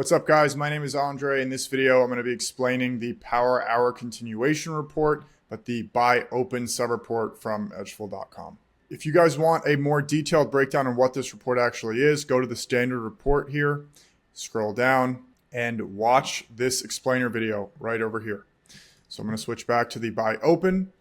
What's up, guys? My name is Andre. In this video, I'm going to be explaining the power hour continuation report, but the buy open sub-report from edgeful.com. If you guys want a more detailed breakdown on what this report actually is, go to the standard report here, scroll down, and watch this explainer video right over here. So I'm going to switch back to the buy open.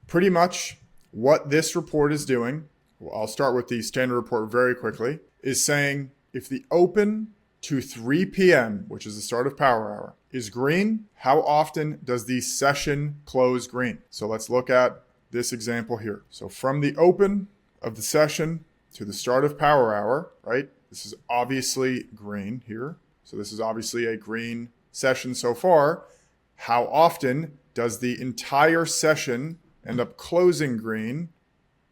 Pretty much what this report is doing, well, I'll start with the standard report very quickly, is saying if the open to 3 p.m., which is the start of power hour, is green, how often does the session close green? So let's look at this example here. So from the open of the session to the start of power hour, right? This is obviously green here. So this is obviously a green session so far. How often does the entire session end up closing green?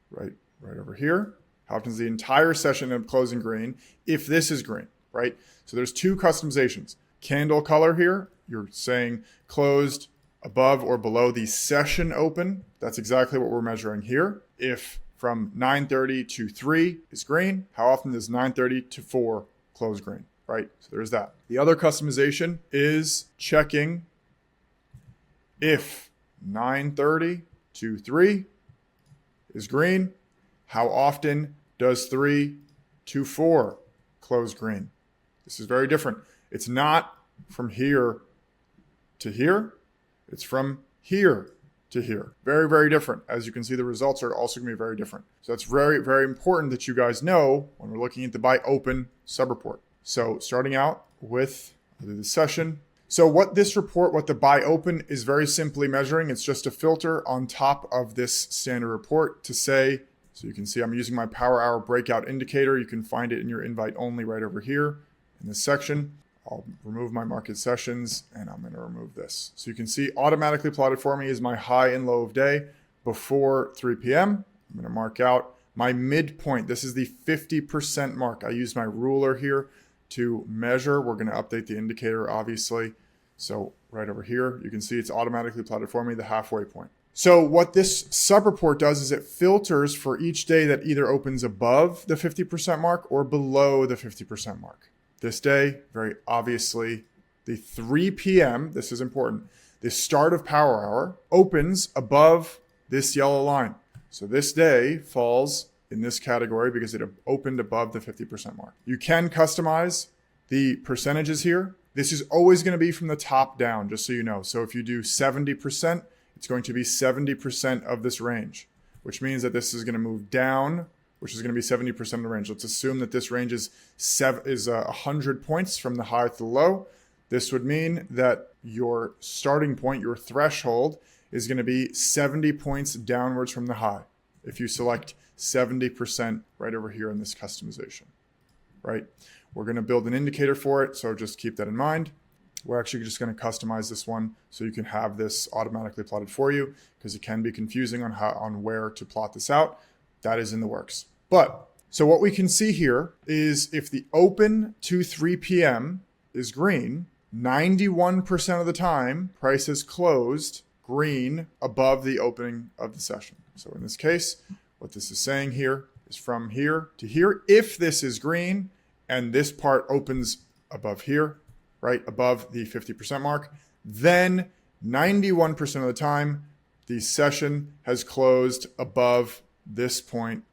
Right over here. How often does the entire session end up closing green if this is green, right? So there's two customizations. Candle color here, you're saying closed above or below the session open. That's exactly what we're measuring here. If from 9:30 to 3 is green, how often does 9:30 to 4 close green, right? So there's that. The other customization is checking if 9:30 to 3 is green, how often does 3 to 4 close green? This is very different. It's not from here to here. It's from here to here. Very, very different. As you can see, the results are also going to be very different. So it's very, very important that you guys know when we're looking at the buy open sub-report. So starting out with the session. So what this report, what the buy open is very simply measuring, it's just a filter on top of this standard report to say, so you can see I'm using my power hour breakout indicator. You can find it in your invite only right over here in this section. I'll remove my market sessions and I'm going to remove this. So you can see automatically plotted for me is my high and low of day before 3 p.m. I'm going to mark out my midpoint. This is the 50% mark. I use my ruler here to measure. We're going to update the indicator, obviously. So right over here, you can see it's automatically plotted for me, the halfway point. So what this sub-report does is it filters for each day that either opens above the 50% mark or below the 50% mark. This day, very obviously, the 3 p.m., this is important, the start of power hour opens above this yellow line. So this day falls in this category because it opened above the 50% mark. You can customize the percentages here. This is always going to be from the top down, just so you know. So if you do 70%, it's going to be 70% of this range, which means that this is going to move down, which is going to be 70% of the range. Let's assume that this range is 100 points from the high to the low. This would mean that your starting point, your threshold, is going to be 70 points downwards from the high. If you select 70% right over here in this customization, right? We're going to build an indicator for it, so just keep that in mind. We're actually just going to customize this one so you can have this automatically plotted for you because it can be confusing on where to plot this out. That is in the works. But so what we can see here is if the open to 3 p.m. is green, 91% of the time price is closed green above the opening of the session. So in this case, what this is saying here is from here to here. If this is green and this part opens above here, right above the 50% mark, then 91% of the time the session has closed above this point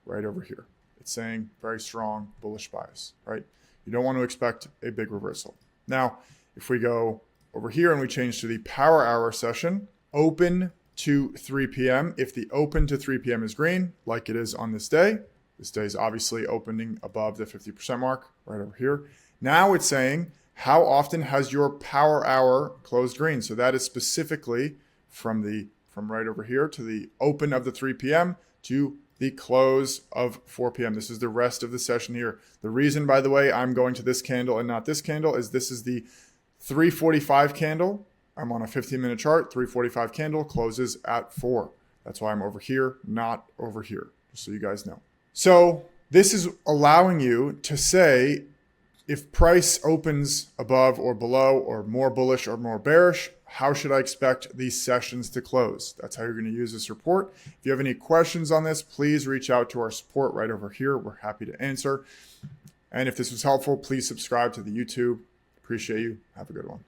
right over here. It's saying very strong bullish bias, right? You don't want to expect a big reversal. Now, if we go over here and we change to the power hour session, open to 3 p.m. If the open to 3 p.m. is green, like it is on this day is obviously opening above the 50% mark right over here. Now it's saying, how often has your power hour closed green? So that is specifically from right over here to the open of the 3 p.m. to the close of 4 p.m. This is the rest of the session here. The reason, by the way, I'm going to this candle and not this candle is this is the 345 candle. I'm on a 15-minute chart. 345 candle closes at 4. That's why I'm over here, not over here, just so you guys know. So this is allowing you to say, if price opens above or below or more bullish or more bearish, how should I expect these sessions to close? That's how you're going to use this report. If you have any questions on this, please reach out to our support right over here. We're happy to answer. And if this was helpful, please subscribe to the YouTube Appreciate you. Have a good one.